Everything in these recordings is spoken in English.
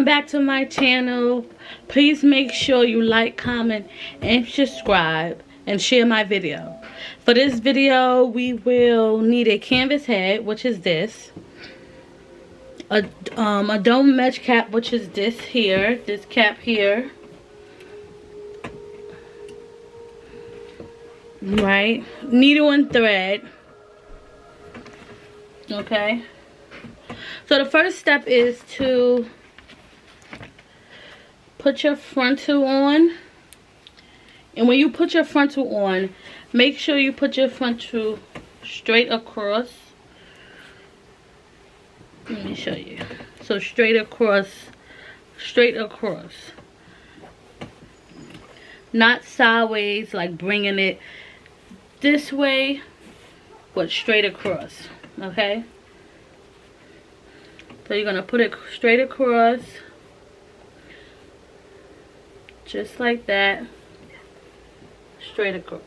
back to my channel. Please make sure you like, comment, and subscribe, and share my video. For this video, we will need a canvas head, which is this. A dome mesh cap, which is this here. This cap here. Right. Needle and thread. Okay. So the first step is to put your frontal on. And when you put your frontal on, make sure you put your frontal straight across. Let me show you. So straight across. Straight across. Not sideways, like bringing it this way, but straight across. Okay? So you're going to put it straight across. Just like that. Straight across.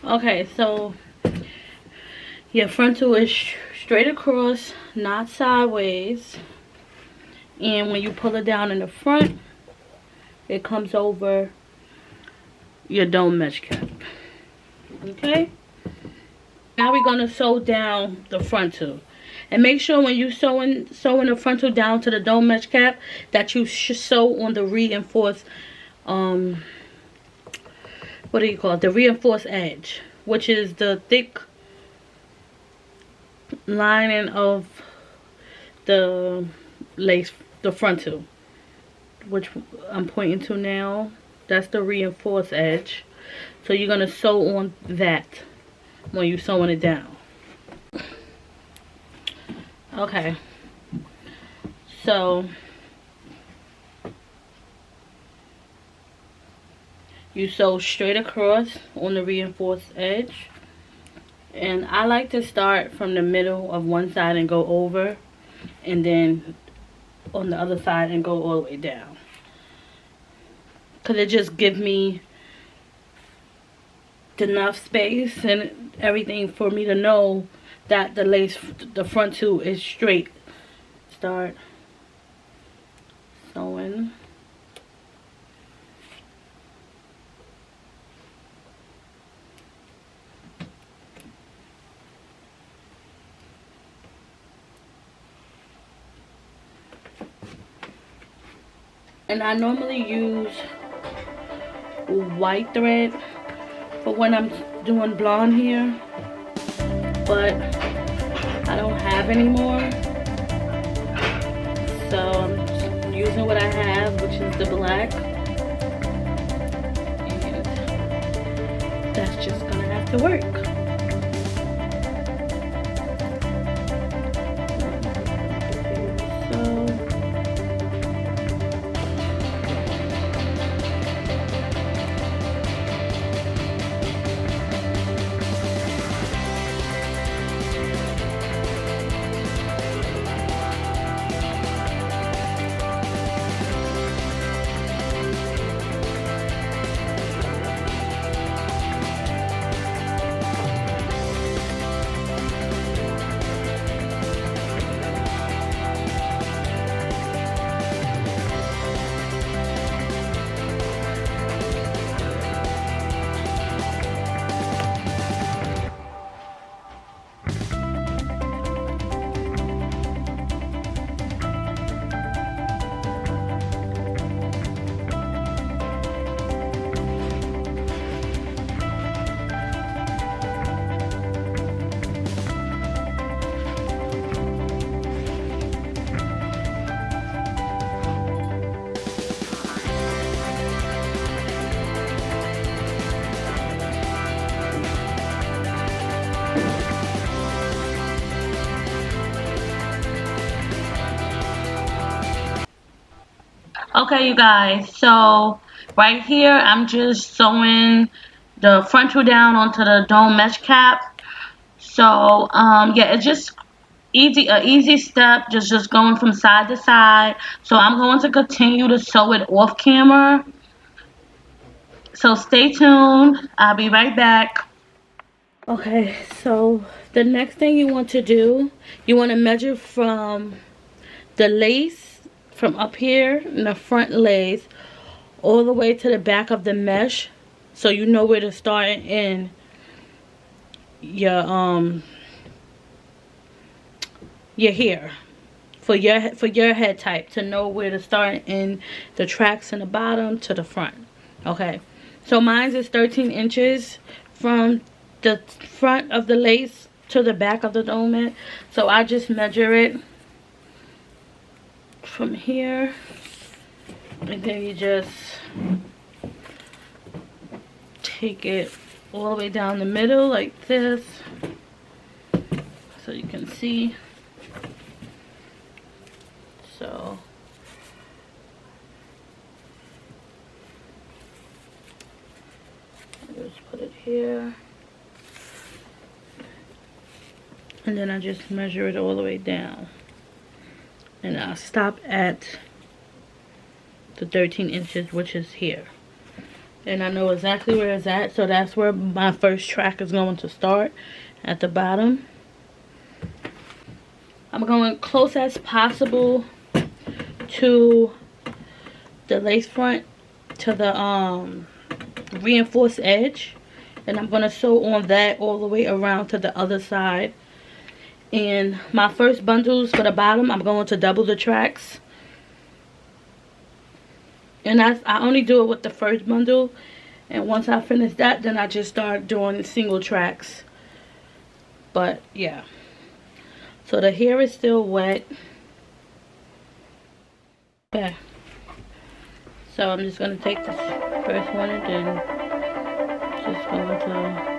Okay, so your frontal is straight across, not sideways. And when you pull it down in the front, it comes over your dome mesh cap. Okay? Now we're going to sew down the frontal. And make sure when you sewing the frontal down to the dome mesh cap that you should sew on the reinforced what do you call it? The reinforced edge, which is the thick lining of the lace, the frontal, which I'm pointing to now. That's the reinforced edge. So you're gonna sew on that when you're sewing it down. Okay. So you sew straight across on the reinforced edge. And I like to start from the middle of one side and go over. And then on the other side and go all the way down. Because it just gives me enough space and everything for me to know that the lace, the frontal is straight. Start sewing. And I normally use white thread for when I'm doing blonde hair, but I don't have any more, so I'm just using what I have, which is the black, and that's just gonna have to work. Okay, you guys, so right here I'm just sewing the frontal down onto the dome mesh cap. So yeah, it's just easy step, just going from side to side. So I'm going to continue to sew it off camera. So stay tuned. I'll be right back. Okay, so the next thing you want to do, you want to measure from the lace, from up here in the front lace, all the way to the back of the mesh, so you know where to start in your hair, for your head type, to know where to start in the tracks in the bottom to the front. Okay, so mine is 13 inches from the front of the lace to the back of the dome. So I just measure it from here, and then you just take it all the way down the middle like this, so you can see. So I just put it here, and then I just measure it all the way down, and I'll stop at the 13 inches, which is here, and I know exactly where it's at. So that's where my first track is going to start, at the bottom. I'm going close as possible to the lace front, to the reinforced edge, and I'm going to sew on that all the way around to the other side. And my first bundles for the bottom, I'm going to double the tracks, and I only do it with the first bundle, and once I finish that, then I just start doing single tracks. But yeah, so the hair is still wet. Okay, so I'm just going to take this first one, and then just going to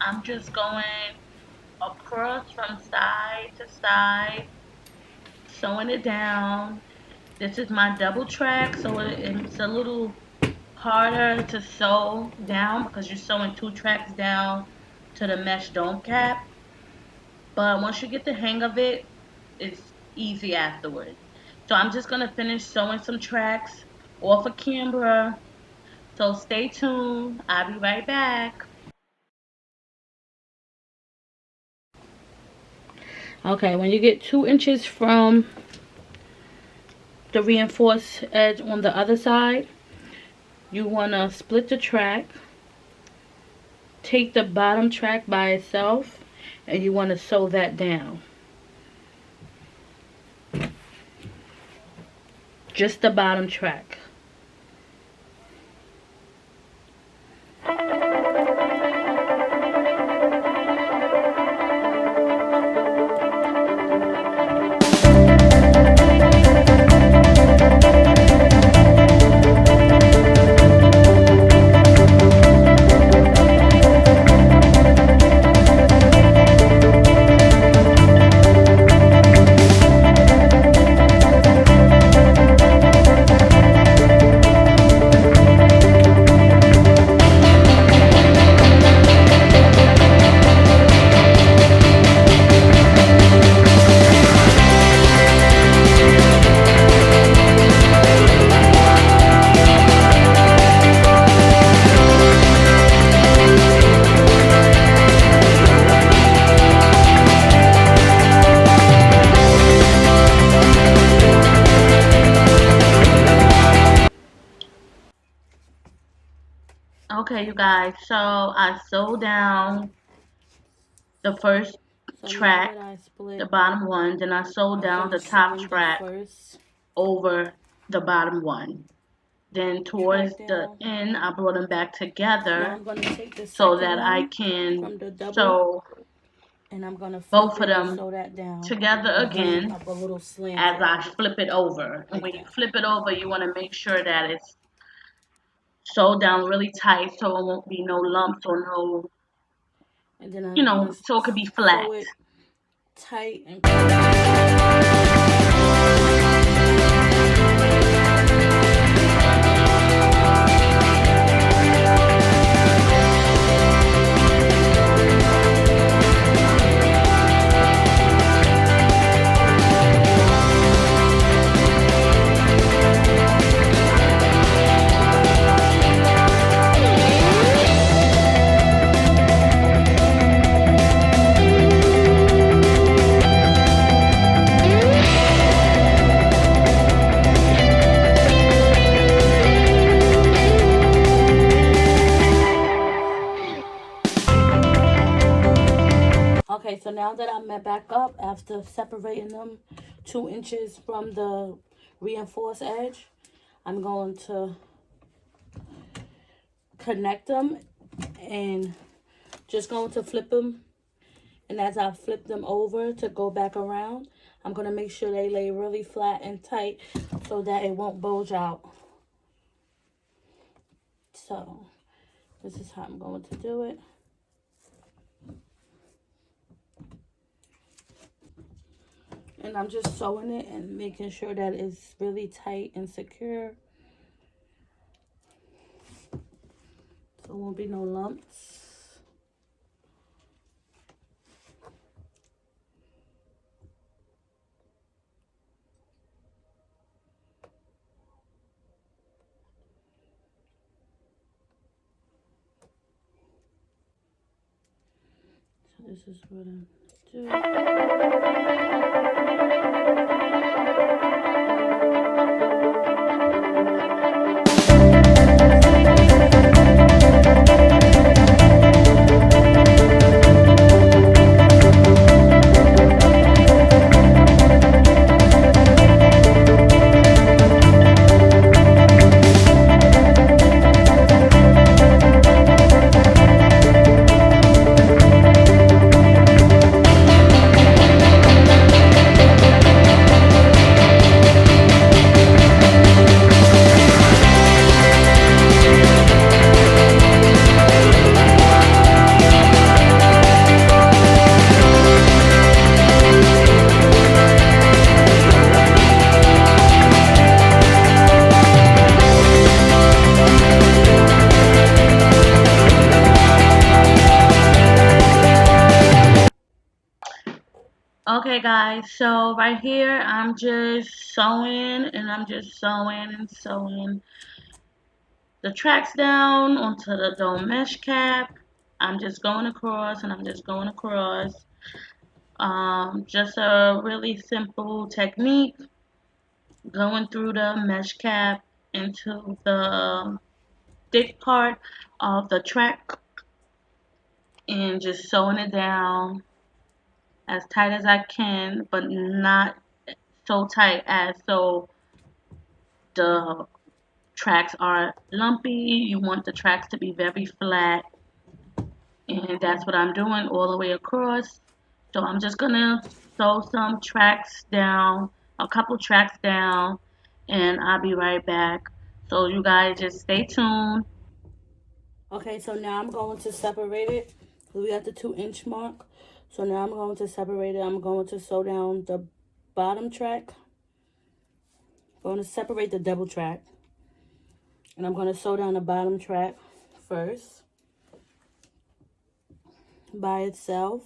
I'm just going across from side to side, sewing it down. This is my double track, so it's a little harder to sew down because you're sewing two tracks down to the mesh dome cap. But once you get the hang of it, it's easy afterwards. So I'm just gonna finish sewing some tracks off of camera. So stay tuned. I'll be right back. Okay, when you get 2 inches from the reinforced edge on the other side, you wanna split the track, take the bottom track by itself, and you wanna sew that down. Just the bottom track. Okay, you guys, so I sewed down the first track, the bottom one, then I sewed down the top track over the bottom one. Then towards the end, I brought them back together so that I can sew both of them together again as I flip it over. And when you flip it over, you want to make sure that it's sewed down really tight so it won't be no lumps or no, so it could be flat. Tight and okay, so now that I'm back up after separating them 2 inches from the reinforced edge, I'm going to connect them and just going to flip them. And as I flip them over to go back around, I'm going to make sure they lay really flat and tight so that it won't bulge out. So this is how I'm going to do it. And I'm just sewing it and making sure that it's really tight and secure. So there won't be no lumps. So this is what I'm doing. Okay guys, so right here I'm just sewing and I'm just sewing and sewing the tracks down onto the dome mesh cap. I'm just going across and I'm just going across. Just a really simple technique, going through the mesh cap into the thick part of the track and just sewing it down as tight as I can, but not so tight as so the tracks are lumpy. You want the tracks to be very flat, and that's what I'm doing all the way across. So I'm just gonna sew some tracks down, a couple tracks down, and I'll be right back. So you guys just stay tuned. Okay, so now I'm going to separate it. We got the 2-inch mark. So now I'm going to separate it. I'm going to sew down the bottom track. I'm going to separate the double track. And I'm going to sew down the bottom track first by itself.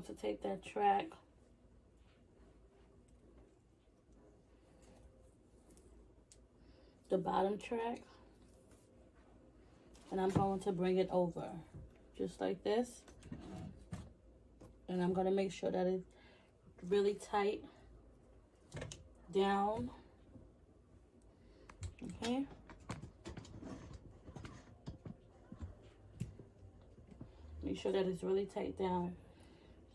To take that track, the bottom track, and I'm going to bring it over just like this, and I'm going to make sure that it's really tight down. Okay, make sure that it's really tight down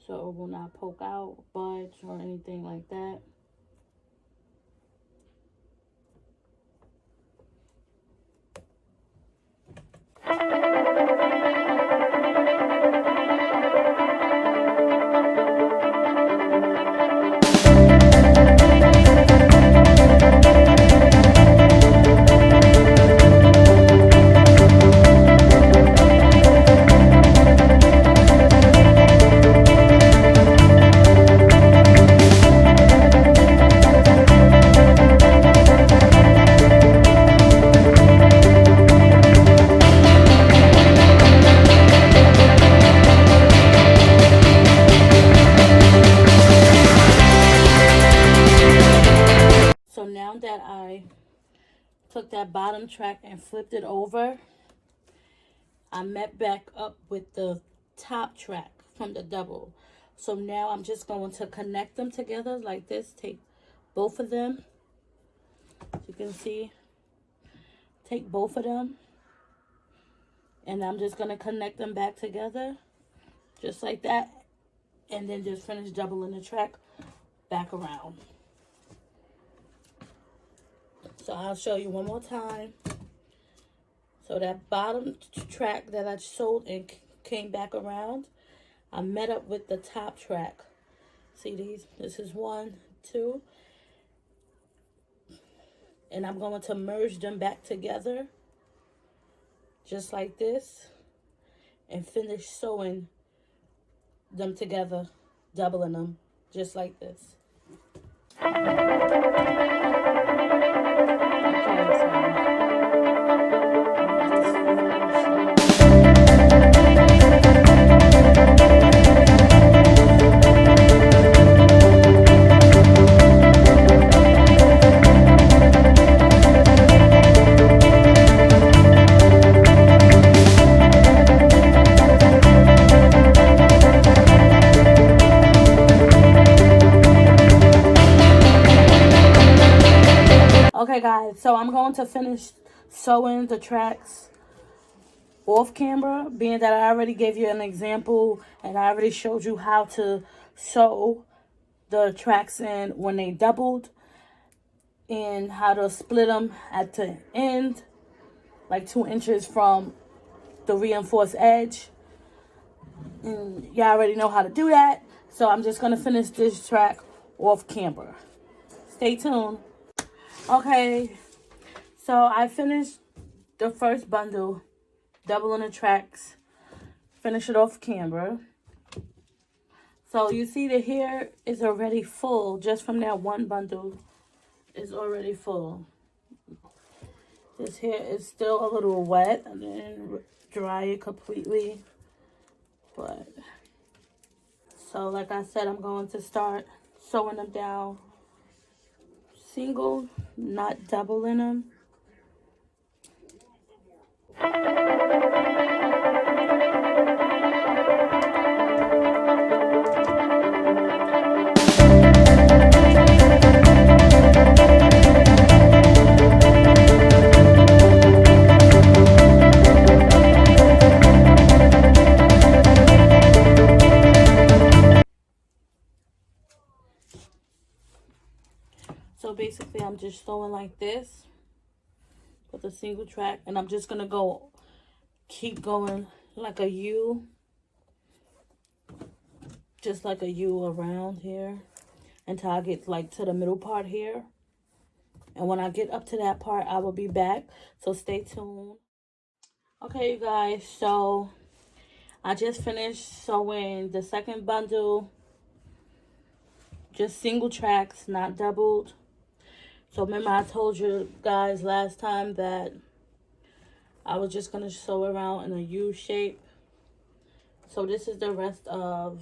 so it will not poke out, budge, or anything like that. So now that I took that bottom track and flipped it over, I met back up with the top track from the double. So now I'm just going to connect them together like this. Take both of them, as you can see, take both of them, and I'm just going to connect them back together just like that, and then just finish doubling the track back around. So I'll show you one more time. So that bottom track that I sewed and came back around, I met up with the top track. See these? This is 1, 2. And I'm going to merge them back together, just like this, and finish sewing them together, doubling them, just like this. Okay guys, so I'm going to finish sewing the tracks off camera, being that I already gave you an example and I already showed you how to sew the tracks in when they doubled and how to split them at the end, like 2 inches from the reinforced edge. And y'all already know how to do that. So I'm just going to finish this track off camera. Stay tuned. Okay, so I finished the first bundle, doubling the tracks, finish it off camera. So you see the hair is already full just from that one bundle. Is already full. This hair is still a little wet. I didn't dry it completely. But, so like I said, I'm going to start sewing them down single, not doubling them. So basically, I'm just sewing like this with a single track, and I'm just gonna keep going like a U, just like a U around here until I get like to the middle part here. And when I get up to that part, I will be back. So stay tuned. Okay, you guys. So I just finished sewing the second bundle, just single tracks, not doubled. So remember I told you guys last time that I was just going to sew around in a U shape. So this is the rest of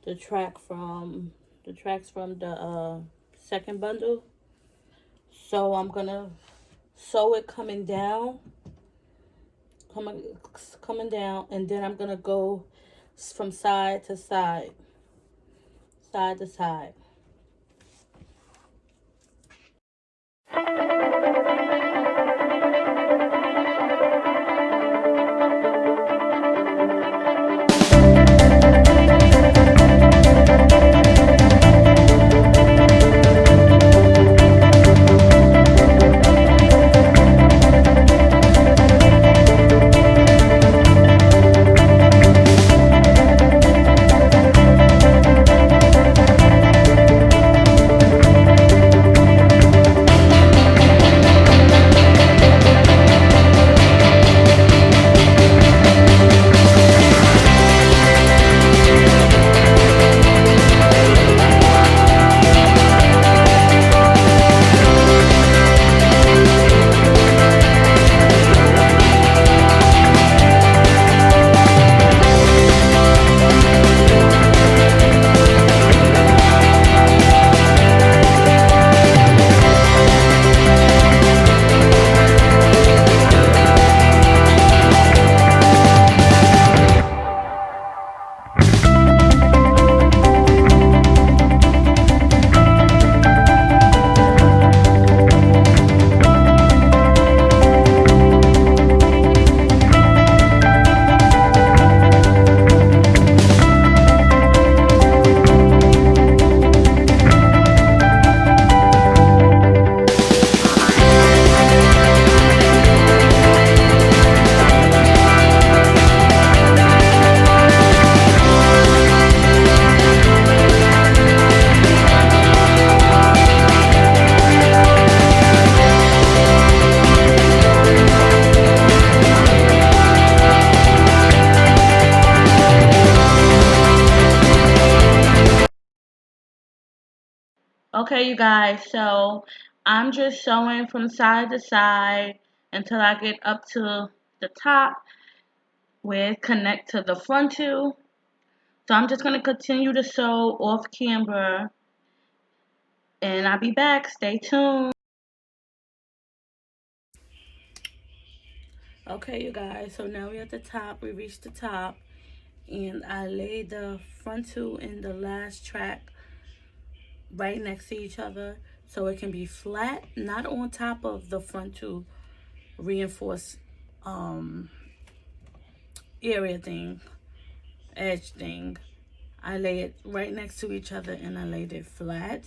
the tracks from the second bundle. So I'm going to sew it coming down, and then I'm going to go from side to side, side to side. Okay, you guys, so I'm just sewing from side to side until I get up to the top where it connect to the frontal. So I'm just going to continue to sew off camera, and I'll be back. Stay tuned. Okay, you guys, so now we're at the top. We reached the top, and I laid the frontal and the last track right next to each other. so it can be flat, not on top of the frontal reinforced area thing, edge thing. I lay it right next to each other and I laid it flat,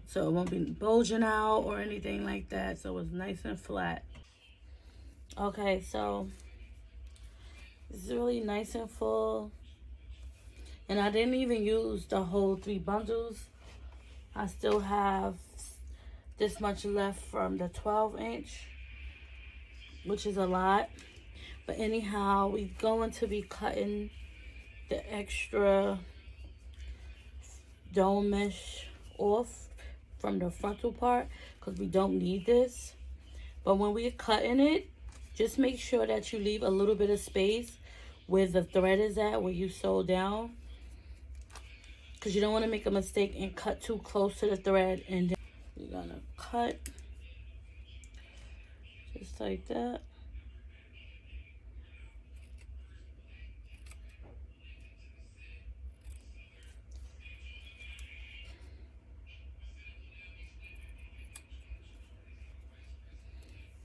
so it won't be bulging out or anything like that. So it's nice and flat. Okay, so it's really nice and full. And I didn't even use the whole 3 bundles. I still have this much left from the 12-inch, which is a lot. But anyhow, we're going to be cutting the extra dome mesh off from the frontal part because we don't need this. But when we're cutting it, just make sure that you leave a little bit of space where the thread is at, where you sew down, because you don't want to make a mistake and cut too close to the thread. And then you're gonna cut just like that.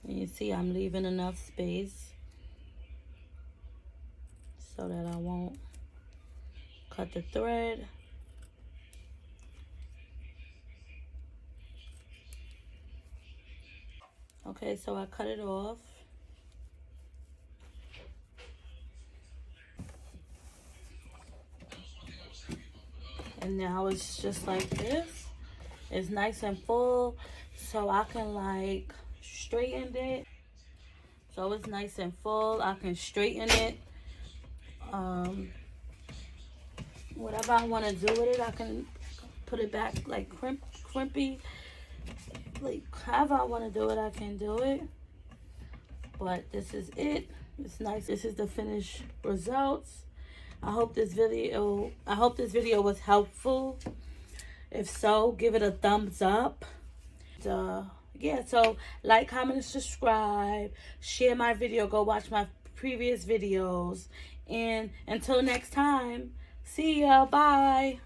And you see I'm leaving enough space so that I won't cut the thread. Okay, so I cut it off. And now it's just like this. It's nice and full, so I can like straighten it. So it's nice and full. I can straighten it. Whatever I want to do with it, I can put it back like crimpy. Like however I want to do it, I can do it. But this is it. It's nice. This is the finished results. I hope this video was helpful. If so, give it a thumbs up. Yeah, so like, comment, and subscribe. Share my video. Go watch my previous videos. And until next time, see ya. Bye.